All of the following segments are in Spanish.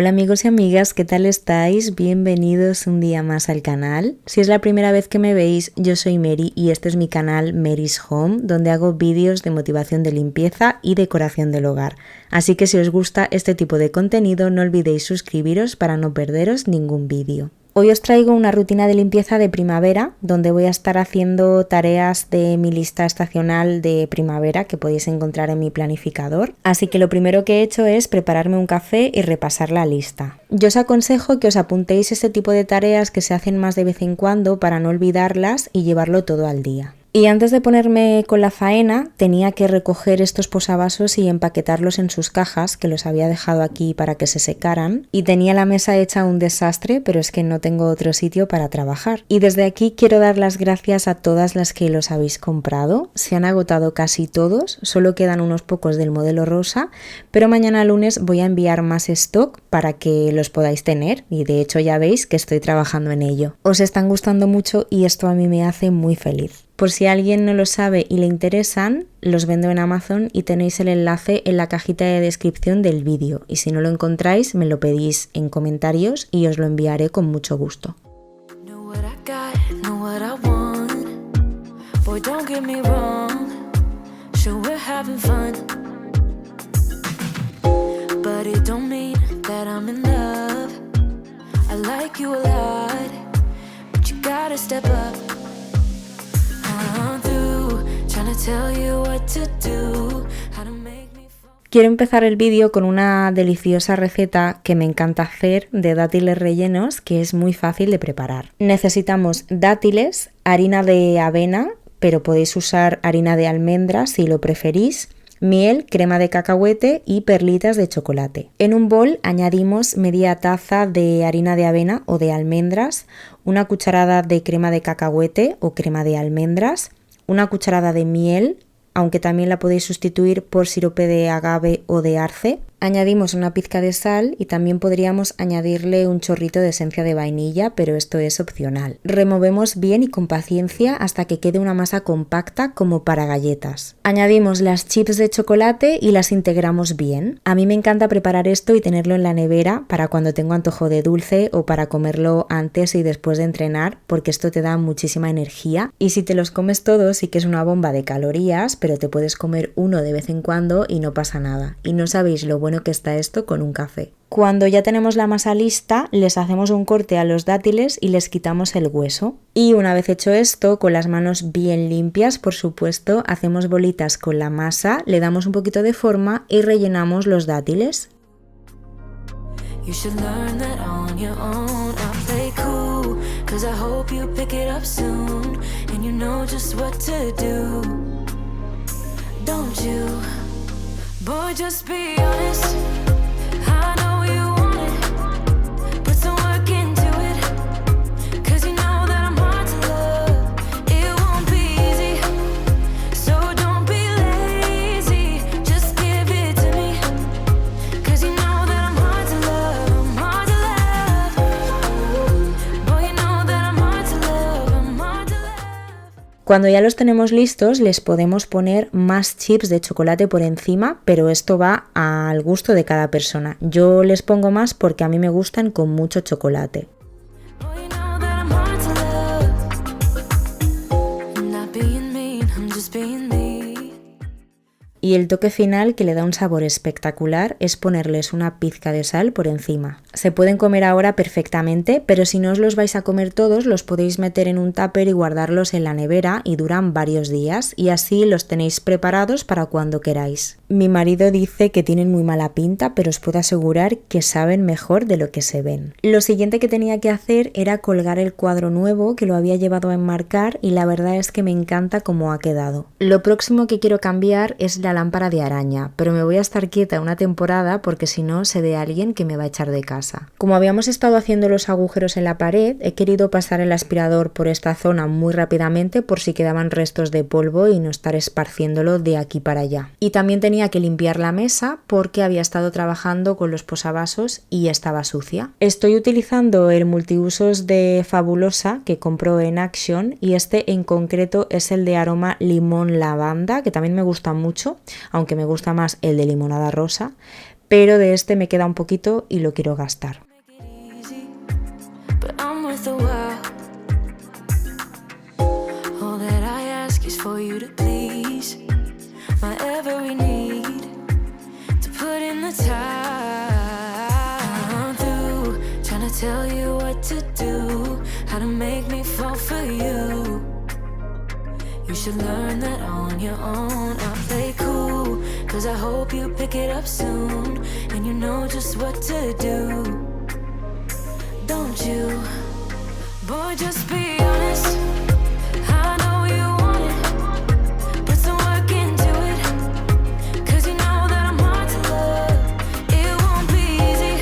Hola amigos y amigas, ¿qué tal estáis? Bienvenidos un día más al canal. Si es la primera vez que me veis, yo soy Mary y este es mi canal Mary's Home, donde hago vídeos de motivación de limpieza y decoración del hogar. Así que si os gusta este tipo de contenido, no olvidéis suscribiros para no perderos ningún vídeo. Hoy os traigo una rutina de limpieza de primavera, donde voy a estar haciendo tareas de mi lista estacional de primavera que podéis encontrar en mi planificador. Así que lo primero que he hecho es prepararme un café y repasar la lista. Yo os aconsejo que os apuntéis este tipo de tareas que se hacen más de vez en cuando para no olvidarlas y llevarlo todo al día. Y antes de ponerme con la faena, tenía que recoger estos posavasos y empaquetarlos en sus cajas, que los había dejado aquí para que se secaran. Y tenía la mesa hecha un desastre, pero es que no tengo otro sitio para trabajar. Y desde aquí quiero dar las gracias a todas las que los habéis comprado. Se han agotado casi todos, solo quedan unos pocos del modelo rosa, pero mañana lunes voy a enviar más stock para que los podáis tener. Y de hecho ya veis que estoy trabajando en ello. Os están gustando mucho y esto a mí me hace muy feliz. Por si alguien no lo sabe y le interesan, los vendo en Amazon y tenéis el enlace en la cajita de descripción del vídeo. Y si no lo encontráis, me lo pedís en comentarios y os lo enviaré con mucho gusto. Quiero empezar el vídeo con una deliciosa receta que me encanta hacer de dátiles rellenos, que es muy fácil de preparar. Necesitamos dátiles, harina de avena, pero podéis usar harina de almendras si lo preferís, miel, crema de cacahuete y perlitas de chocolate. En un bol añadimos media taza de harina de avena o de almendras, una cucharada de crema de cacahuete o crema de almendras, una cucharada de miel, aunque también la podéis sustituir por sirope de agave o de arce. Añadimos una pizca de sal y también podríamos añadirle un chorrito de esencia de vainilla, pero esto es opcional. Removemos bien y con paciencia hasta que quede una masa compacta como para galletas. Añadimos las chips de chocolate y las integramos bien. A mí me encanta preparar esto y tenerlo en la nevera para cuando tengo antojo de dulce o para comerlo antes y después de entrenar, porque esto te da muchísima energía. Y si te los comes todos sí que es una bomba de calorías, pero te puedes comer uno de vez en cuando y no pasa nada. Y no sabéis lo bueno que está esto con un café. Cuando ya tenemos la masa lista, les hacemos un corte a los dátiles y les quitamos el hueso. Y una vez hecho esto, con las manos bien limpias, por supuesto, hacemos bolitas con la masa, le damos un poquito de forma y rellenamos los dátiles. Boy, just be honest. I know you want it. Put some work into it. 'Cause you know that I'm hard to love. It won't be easy. So don't be lazy. Just give it to me. 'Cause you know that I'm hard to love. I'm hard to love. Boy, you know that I'm hard to love. I'm hard to love. Cuando ya los tenemos listos, les podemos poner más chips de chocolate por encima, pero esto va al gusto de cada persona. Yo les pongo más porque a mí me gustan con mucho chocolate. Y el toque final que le da un sabor espectacular es ponerles una pizca de sal por encima. Se pueden comer ahora perfectamente, pero si no os los vais a comer todos, los podéis meter en un tupper y guardarlos en la nevera y duran varios días y así los tenéis preparados para cuando queráis. Mi marido dice que tienen muy mala pinta, pero os puedo asegurar que saben mejor de lo que se ven. Lo siguiente que tenía que hacer era colgar el cuadro nuevo que lo había llevado a enmarcar y la verdad es que me encanta cómo ha quedado. Lo próximo que quiero cambiar es la lámpara de araña, pero me voy a estar quieta una temporada porque si no sé de alguien que me va a echar de casa. Como habíamos estado haciendo los agujeros en la pared, he querido pasar el aspirador por esta zona muy rápidamente por si quedaban restos de polvo y no estar esparciéndolo de aquí para allá. Y también tenía que limpiar la mesa porque había estado trabajando con los posavasos y estaba sucia. Estoy utilizando el multiusos de Fabulosa que compró en Action y este en concreto es el de aroma limón lavanda, que también me gusta mucho, aunque me gusta más el de limonada rosa. pero de este me queda un poquito y lo quiero gastar. Tell you what to do, how to make me fall for you. You should learn that on your own. I'll play cool, cause I hope you pick it up soon. And you know just what to do, don't you? Boy, just be honest. I know you want it. Put some work into it, cause you know that I'm hard to love. It won't be easy,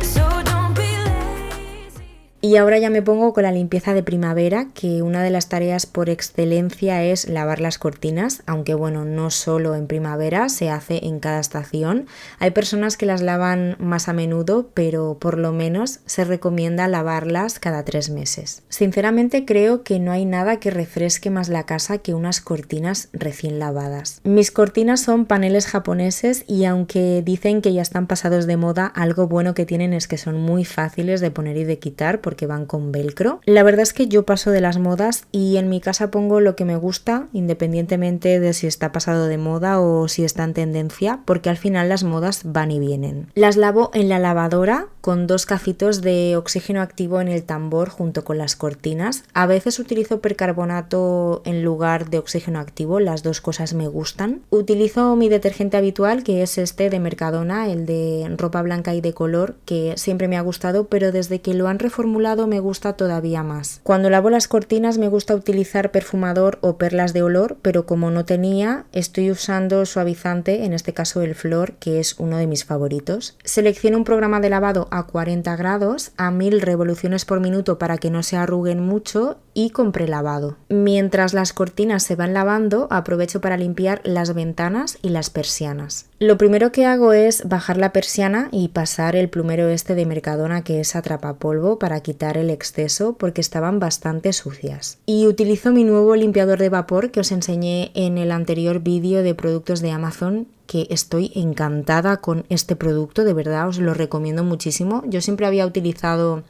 so don't be lazy. Y ahora ya me pongo con la limpieza de primavera, que una de las tareas por excelencia es lavar las cortinas, aunque bueno, no solo en primavera, se hace en cada estación. Hay personas que las lavan más a menudo, pero por lo menos se recomienda lavarlas cada 3 meses. Sinceramente creo que no hay nada que refresque más la casa que unas cortinas recién lavadas. Mis cortinas son paneles japoneses y aunque dicen que ya están pasados de moda, algo bueno que tienen es que son muy fáciles de poner y de quitar porque van con velcro. La verdad es que yo paso de las modas y en mi casa pongo lo que me gusta, independientemente de si está pasado de moda o si está en tendencia, porque al final las modas van y vienen. Las lavo en la lavadora con 2 cacitos de oxígeno activo en el tambor junto con las cortinas. A veces utilizo percarbonato en lugar de oxígeno activo, las dos cosas me gustan. Utilizo mi detergente habitual, que es este de Mercadona, el de ropa blanca y de color, que siempre me ha gustado, pero desde que lo han reformulado me gusta todavía más. Cuando lavo las cortinas me gusta utilizar perfumador o perlas de olor, pero como no tenía, estoy usando suavizante, en este caso el Flor, que es uno de mis favoritos. Selecciono un programa de lavado a 40 grados, a 1000 revoluciones por minuto para que no se arruguen mucho y con prelavado. Mientras las cortinas se van lavando, aprovecho para limpiar las ventanas y las persianas. Lo primero que hago es bajar la persiana y pasar el plumero este de Mercadona, que es atrapapolvo, para quitar el exceso porque estaban bastante sucias. Y utilizo mi nuevo limpiador de vapor que os enseñé en el anterior vídeo de productos de Amazon, que estoy encantada con este producto, de verdad os lo recomiendo muchísimo. Yo siempre había utilizado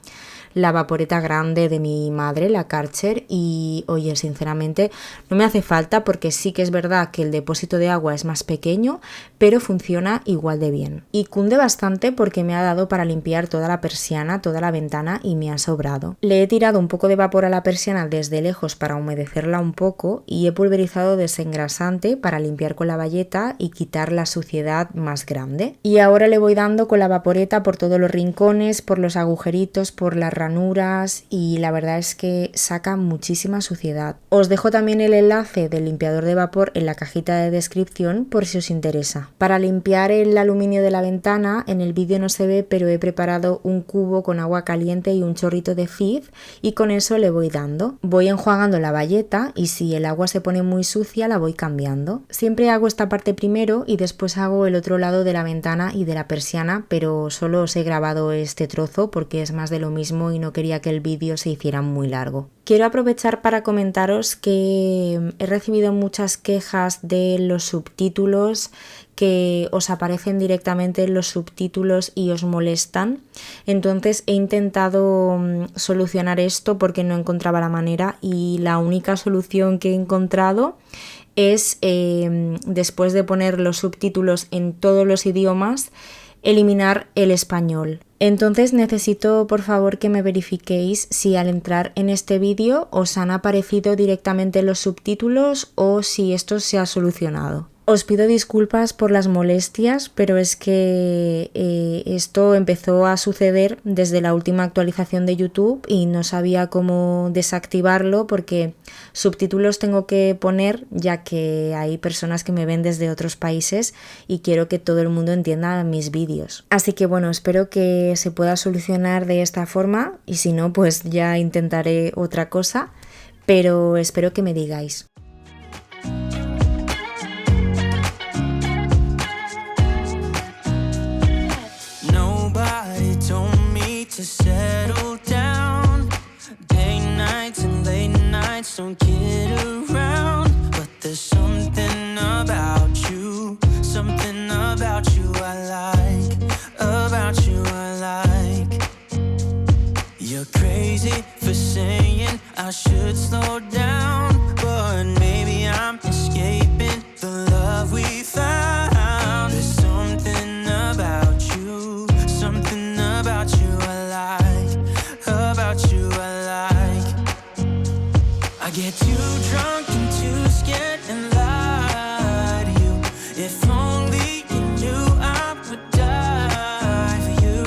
la vaporeta grande de mi madre, la Karcher, y oye, sinceramente no me hace falta porque sí que es verdad que el depósito de agua es más pequeño, pero funciona igual de bien. Y cunde bastante porque me ha dado para limpiar toda la persiana, toda la ventana y me ha sobrado. Le he tirado un poco de vapor a la persiana desde lejos para humedecerla un poco y he pulverizado desengrasante para limpiar con la bayeta y quitar la suciedad más grande. Y ahora le voy dando con la vaporeta por todos los rincones, por los agujeritos, por las ranuras, y la verdad es que saca muchísima suciedad. Os dejo también el enlace del limpiador de vapor en la cajita de descripción por si os interesa. Para limpiar el aluminio de la ventana, en el vídeo no se ve, pero he preparado un cubo con agua caliente y un chorrito de Fizz y con eso le voy dando. Voy enjuagando la bayeta y si el agua se pone muy sucia la voy cambiando. Siempre hago esta parte primero y después hago el otro lado de la ventana y de la persiana, pero solo os he grabado este trozo porque es más de lo mismo y no quería que el vídeo se hiciera muy largo. Quiero aprovechar para comentaros que he recibido muchas quejas de los subtítulos, que os aparecen directamente en los subtítulos y os molestan. Entonces he intentado solucionar esto porque no encontraba la manera y la única solución que he encontrado es, después de poner los subtítulos en todos los idiomas, eliminar el español. Entonces necesito por favor que me verifiquéis si al entrar en este vídeo os han aparecido directamente los subtítulos o si esto se ha solucionado. Os pido disculpas por las molestias, pero es que esto empezó a suceder desde la última actualización de YouTube y no sabía cómo desactivarlo porque subtítulos tengo que poner ya que hay personas que me ven desde otros países y quiero que todo el mundo entienda mis vídeos. Así que bueno, espero que se pueda solucionar de esta forma y si no, pues ya intentaré otra cosa, pero espero que me digáis. To settle down, day nights and late nights don't get around, but there's something about you I like. get too drunk and too scared and lie to you. If only you knew I would die for you.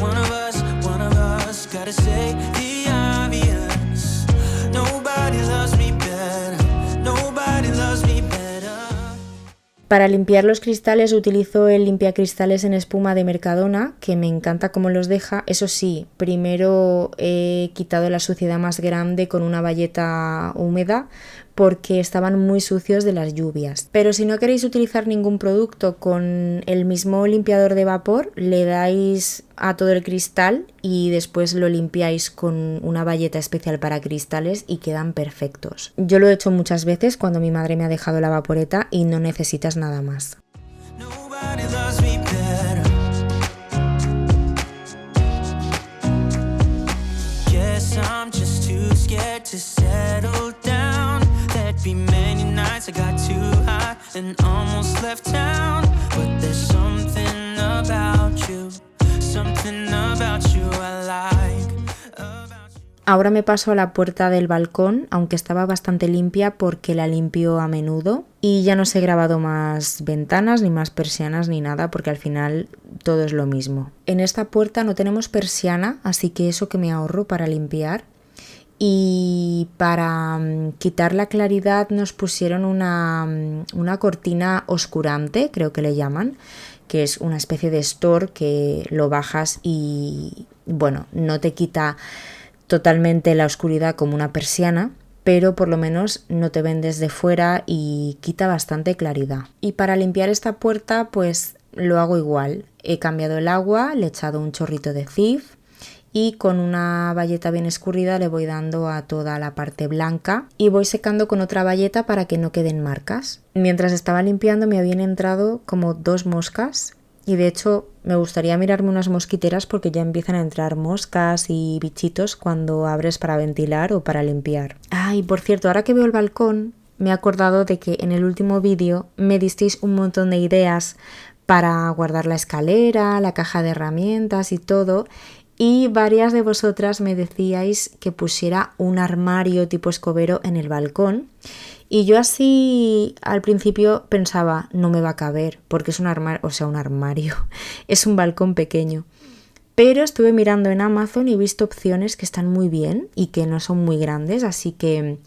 One of us gotta say the obvious. Nobody loves me better. Nobody loves me better. Para limpiar los cristales utilizo el limpiacristales en espuma de Mercadona, que me encanta cómo los deja. Eso sí, primero he quitado la suciedad más grande con una bayeta húmeda porque estaban muy sucios de las lluvias. Pero si no queréis utilizar ningún producto, con el mismo limpiador de vapor le dais a todo el cristal y después lo limpiáis con una bayeta especial para cristales y quedan perfectos. Yo lo he hecho muchas veces cuando mi madre me ha dejado la vaporeta y no necesitas nada más. Nobody loves me better. Guess I'm just too scared to settle down. There'd be many nights I got too high and almost left town. But there's something about you I like. Ahora me paso a la puerta del balcón, aunque estaba bastante limpia porque la limpio a menudo. Y ya no os he grabado más ventanas, ni más persianas, ni nada, porque al final todo es lo mismo. En esta puerta no tenemos persiana, así que eso que me ahorro para limpiar. Y para quitar la claridad nos pusieron una cortina oscurante, creo que le llaman, que es una especie de store que lo bajas y, bueno, no te quita totalmente la oscuridad como una persiana, pero por lo menos no te ven desde fuera y quita bastante claridad. Y para limpiar esta puerta pues lo hago igual. He cambiado el agua, le he echado un chorrito de Cif y con una bayeta bien escurrida le voy dando a toda la parte blanca y voy secando con otra bayeta para que no queden marcas. Mientras estaba limpiando me habían entrado como 2 moscas y de hecho me gustaría mirarme unas mosquiteras porque ya empiezan a entrar moscas y bichitos cuando abres para ventilar o para limpiar. Y por cierto, ahora que veo el balcón me he acordado de que en el último vídeo me disteis un montón de ideas para guardar la escalera, la caja de herramientas y todo. Y varias de vosotras me decíais que pusiera un armario tipo escobero en el balcón. Y yo así al principio pensaba, no me va a caber, porque es un armario, es un balcón pequeño. Pero estuve mirando en Amazon y he visto opciones que están muy bien y que no son muy grandes, así que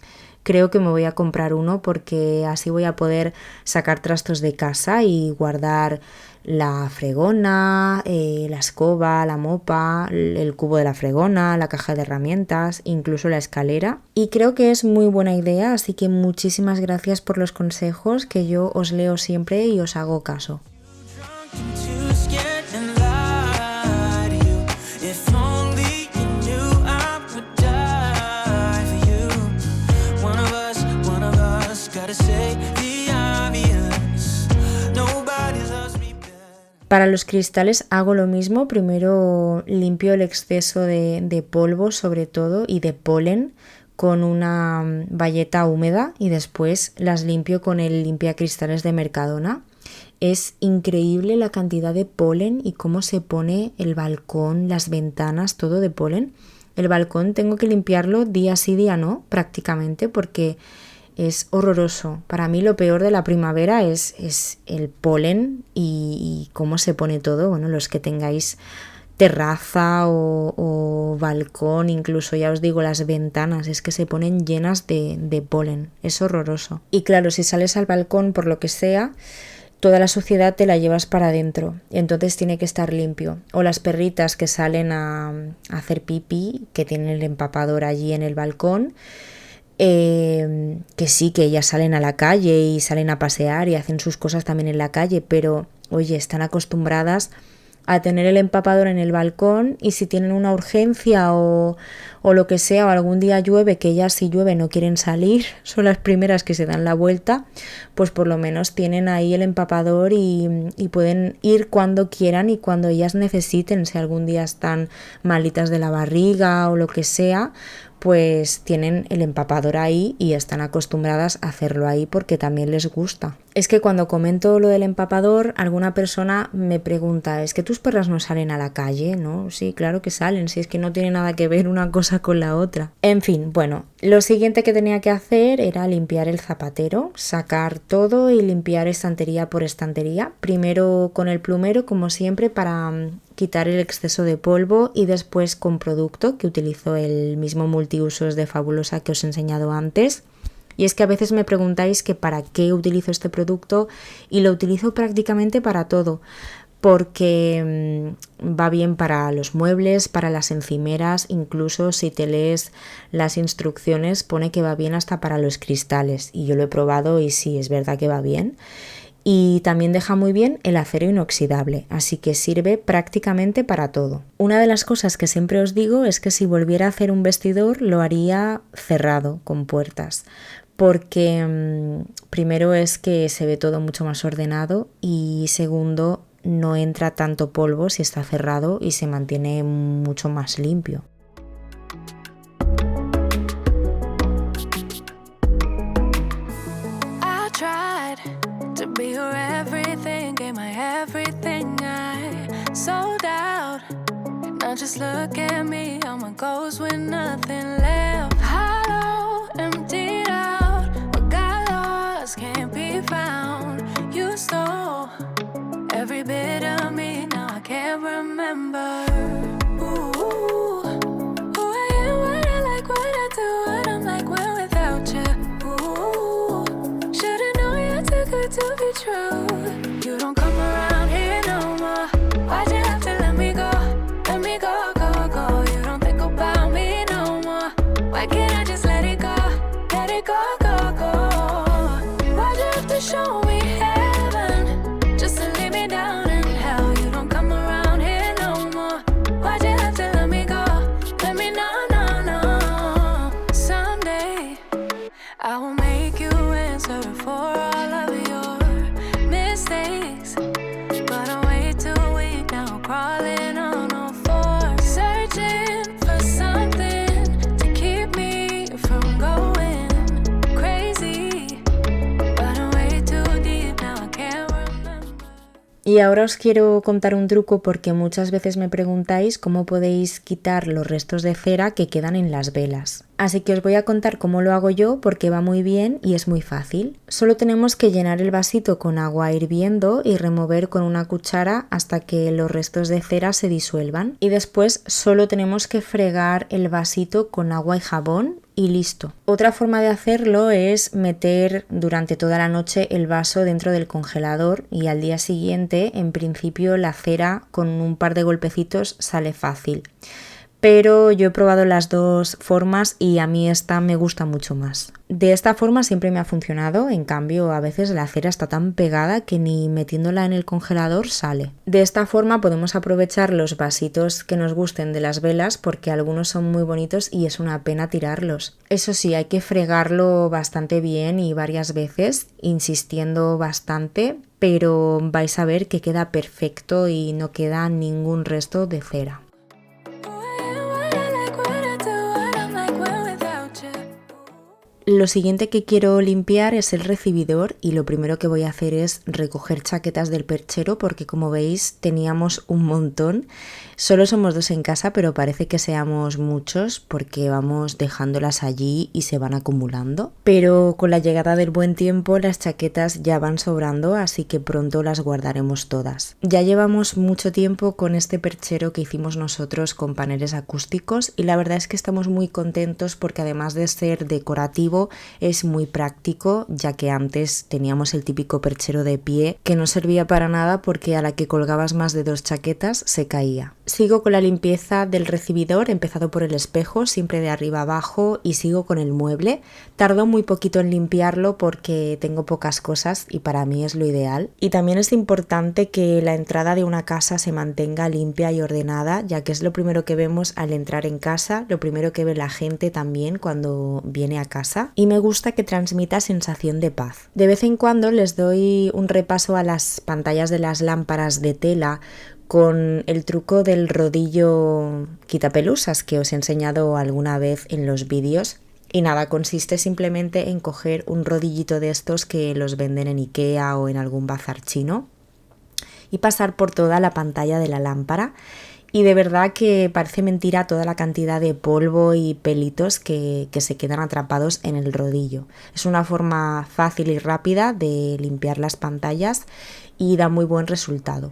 creo que me voy a comprar uno porque así voy a poder sacar trastos de casa y guardar la fregona, la escoba, la mopa, el cubo de la fregona, la caja de herramientas, incluso la escalera. Y creo que es muy buena idea, así que muchísimas gracias por los consejos, que yo os leo siempre y os hago caso. Para los cristales hago lo mismo, primero limpio el exceso de polvo sobre todo y de polen con una bayeta húmeda y después las limpio con el limpiacristales de Mercadona. Es increíble la cantidad de polen y cómo se pone el balcón, las ventanas, todo de polen. El balcón tengo que limpiarlo día sí, día no, prácticamente, porque es horroroso. Para mí lo peor de la primavera es el polen y cómo se pone todo. Bueno, los que tengáis terraza o balcón, incluso ya os digo las ventanas, es que se ponen llenas de polen. Es horroroso. Y claro, si sales al balcón por lo que sea, toda la suciedad te la llevas para adentro, entonces tiene que estar limpio. O las perritas que salen a hacer pipí, que tienen el empapador allí en el balcón, que sí, que ellas salen a la calle y salen a pasear y hacen sus cosas también en la calle, pero oye, están acostumbradas a tener el empapador en el balcón y si tienen una urgencia o lo que sea, o algún día llueve, que ellas si llueve no quieren salir, son las primeras que se dan la vuelta, pues por lo menos tienen ahí el empapador y pueden ir cuando quieran y cuando ellas necesiten. Si algún día están malitas de la barriga o lo que sea, pues tienen el empapador ahí y están acostumbradas a hacerlo ahí porque también les gusta. Es que cuando comento lo del empapador, alguna persona me pregunta, ¿es que tus perras no salen a la calle? ¿No? Sí, claro que salen, si es que no tiene nada que ver una cosa con la otra. En fin, bueno, lo siguiente que tenía que hacer era limpiar el zapatero, sacar todo y limpiar estantería por estantería. Primero con el plumero, como siempre, para quitar el exceso de polvo y después con producto, que utilizo el mismo multiusos de Fabulosa que os he enseñado antes. Y es que a veces me preguntáis que para qué utilizo este producto y lo utilizo prácticamente para todo, porque va bien para los muebles, para las encimeras, incluso si te lees las instrucciones pone que va bien hasta para los cristales y yo lo he probado y sí, es verdad que va bien. Y también deja muy bien el acero inoxidable, así que sirve prácticamente para todo. Una de las cosas que siempre os digo es que si volviera a hacer un vestidor lo haría cerrado, con puertas, porque primero es que se ve todo mucho más ordenado y segundo no entra tanto polvo si está cerrado y se mantiene mucho más limpio. Be your everything, gave my everything, I sold out. Now just look at me, I'm a ghost with nothing left. Hollow, emptied out, what got lost can't be found. You stole every bit of me, now I can't remember. Ooh, who I am, what I like, what I do, what I'm like when without you. Good to be true. You don't come around here no more. Why'd you have to let me go? Let me go, go, go. You don't think about me no more. Why can't I just let it go? Let it go, go, go. Why'd you have to show me heaven just to leave me down in hell? You don't come around here no more. Why'd you have to let me go? Let me know, no, no. Someday I will make you answer for all of mistakes, but I'm way too weak now, crawling on all fours, searching for something to keep me from going crazy, but I'm way too deep now, I can't remember. Y ahora os quiero contar un truco porque muchas veces me preguntáis cómo podéis quitar los restos de cera que quedan en las velas. Así que os voy a contar cómo lo hago yo porque va muy bien y es muy fácil. Solo tenemos que llenar el vasito con agua hirviendo y remover con una cuchara hasta que los restos de cera se disuelvan. Y después solo tenemos que fregar el vasito con agua y jabón y listo. Otra forma de hacerlo es meter durante toda la noche el vaso dentro del congelador y al día siguiente, en principio, la cera con un par de golpecitos sale fácil. Pero yo he probado las dos formas y a mí esta me gusta mucho más. De esta forma siempre me ha funcionado, en cambio a veces la cera está tan pegada que ni metiéndola en el congelador sale. De esta forma podemos aprovechar los vasitos que nos gusten de las velas porque algunos son muy bonitos y es una pena tirarlos. Eso sí, hay que fregarlo bastante bien y varias veces, insistiendo bastante, pero vais a ver que queda perfecto y no queda ningún resto de cera. Lo siguiente que quiero limpiar es el recibidor y lo primero que voy a hacer es recoger chaquetas del perchero porque como veis teníamos un montón. Solo somos 2 en casa pero parece que seamos muchos porque vamos dejándolas allí y se van acumulando. Pero con la llegada del buen tiempo las chaquetas ya van sobrando así que pronto las guardaremos todas. Ya llevamos mucho tiempo con este perchero que hicimos nosotros con paneles acústicos y la verdad es que estamos muy contentos porque además de ser decorativo es muy práctico, ya que antes teníamos el típico perchero de pie que no servía para nada porque a la que colgabas más de 2 chaquetas se caía. Sigo con la limpieza del recibidor, he empezado por el espejo, siempre de arriba abajo y sigo con el mueble. Tardo muy poquito en limpiarlo porque tengo pocas cosas y para mí es lo ideal. Y también es importante que la entrada de una casa se mantenga limpia y ordenada, ya que es lo primero que vemos al entrar en casa, lo primero que ve la gente también cuando viene a casa. Y me gusta que transmita sensación de paz. De vez en cuando les doy un repaso a las pantallas de las lámparas de tela con el truco del rodillo quitapelusas que os he enseñado alguna vez en los vídeos. Y nada, consiste simplemente en coger un rodillito de estos que los venden en IKEA o en algún bazar chino y pasar por toda la pantalla de la lámpara. Y de verdad que parece mentira toda la cantidad de polvo y pelitos que se quedan atrapados en el rodillo. Es una forma fácil y rápida de limpiar las pantallas y da muy buen resultado.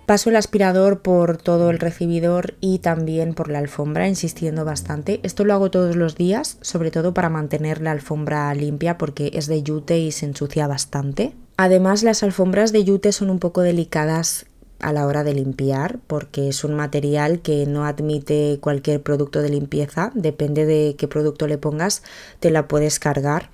Paso el aspirador por todo el recibidor y también por la alfombra, insistiendo bastante. Esto lo hago todos los días, sobre todo para mantener la alfombra limpia porque es de yute y se ensucia bastante. Además, las alfombras de yute son un poco delicadas a la hora de limpiar porque es un material que no admite cualquier producto de limpieza. Depende de qué producto le pongas, te la puedes cargar.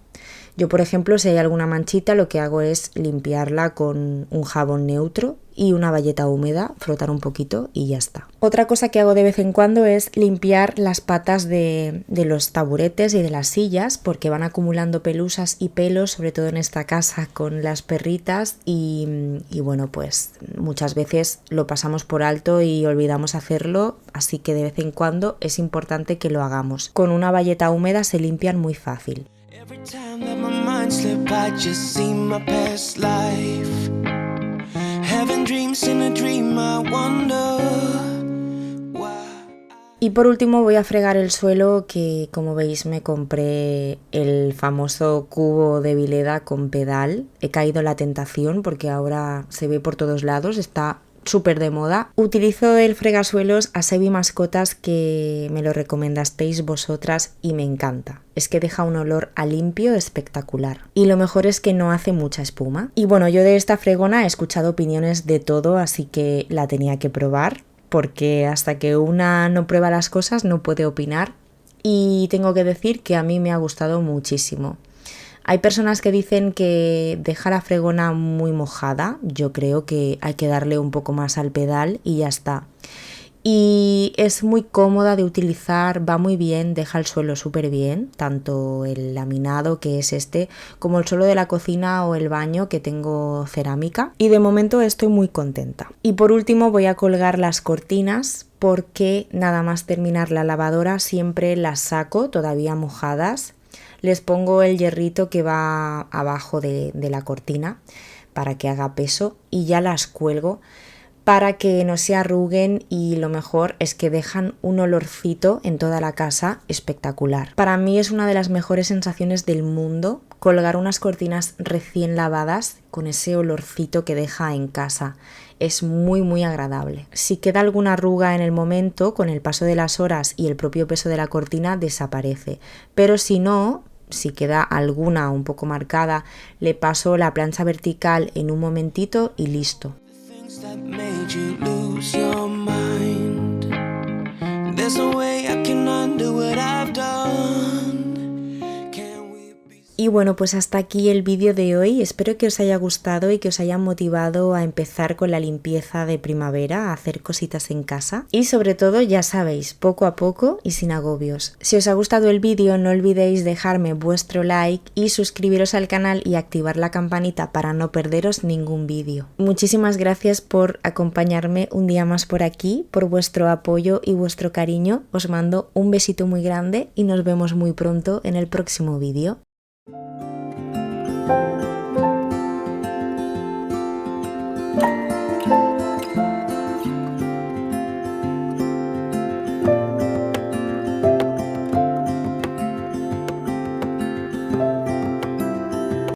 Yo, por ejemplo, si hay alguna manchita, lo que hago es limpiarla con un jabón neutro y una bayeta húmeda, frotar un poquito y ya está. Otra cosa que hago de vez en cuando es limpiar las patas de los taburetes y de las sillas porque van acumulando pelusas y pelos, sobre todo en esta casa con las perritas y bueno, pues muchas veces lo pasamos por alto y olvidamos hacerlo, así que de vez en cuando es importante que lo hagamos. Con una bayeta húmeda se limpian muy fácil. Every time that my mind slip, I just see my past life. Having dreams in a dream, I wonder why. Y por último voy a fregar el suelo que, como veis, me compré el famoso cubo de Vileda con pedal. He caído en la tentación porque ahora se ve por todos lados, está súper de moda. Utilizo el fregasuelos Asevi Mascotas que me lo recomendasteis vosotras y me encanta. Es que deja un olor a limpio espectacular. Y lo mejor es que no hace mucha espuma. Y bueno, yo de esta fregona he escuchado opiniones de todo, así que la tenía que probar, porque hasta que una no prueba las cosas no puede opinar. Y tengo que decir que a mí me ha gustado muchísimo. Hay personas que dicen que deja la fregona muy mojada. Yo creo que hay que darle un poco más al pedal y ya está. Y es muy cómoda de utilizar, va muy bien, deja el suelo súper bien, tanto el laminado que es este, como el suelo de la cocina o el baño que tengo cerámica. Y de momento estoy muy contenta. Y por último voy a colgar las cortinas porque nada más terminar la lavadora siempre las saco todavía mojadas. Les pongo el hierrito que va abajo de la cortina para que haga peso y ya las cuelgo para que no se arruguen y lo mejor es que dejan un olorcito en toda la casa espectacular. Para mí es una de las mejores sensaciones del mundo colgar unas cortinas recién lavadas con ese olorcito que deja en casa. Es muy muy agradable. Si queda alguna arruga en el momento, con el paso de las horas y el propio peso de la cortina desaparece, pero si no, si queda alguna un poco marcada, le paso la plancha vertical en un momentito y listo. Y bueno, pues hasta aquí el vídeo de hoy. Espero que os haya gustado y que os haya motivado a empezar con la limpieza de primavera, a hacer cositas en casa. Y sobre todo, ya sabéis, poco a poco y sin agobios. Si os ha gustado el vídeo, no olvidéis dejarme vuestro like y suscribiros al canal y activar la campanita para no perderos ningún vídeo. Muchísimas gracias por acompañarme un día más por aquí, por vuestro apoyo y vuestro cariño. Os mando un besito muy grande y nos vemos muy pronto en el próximo vídeo.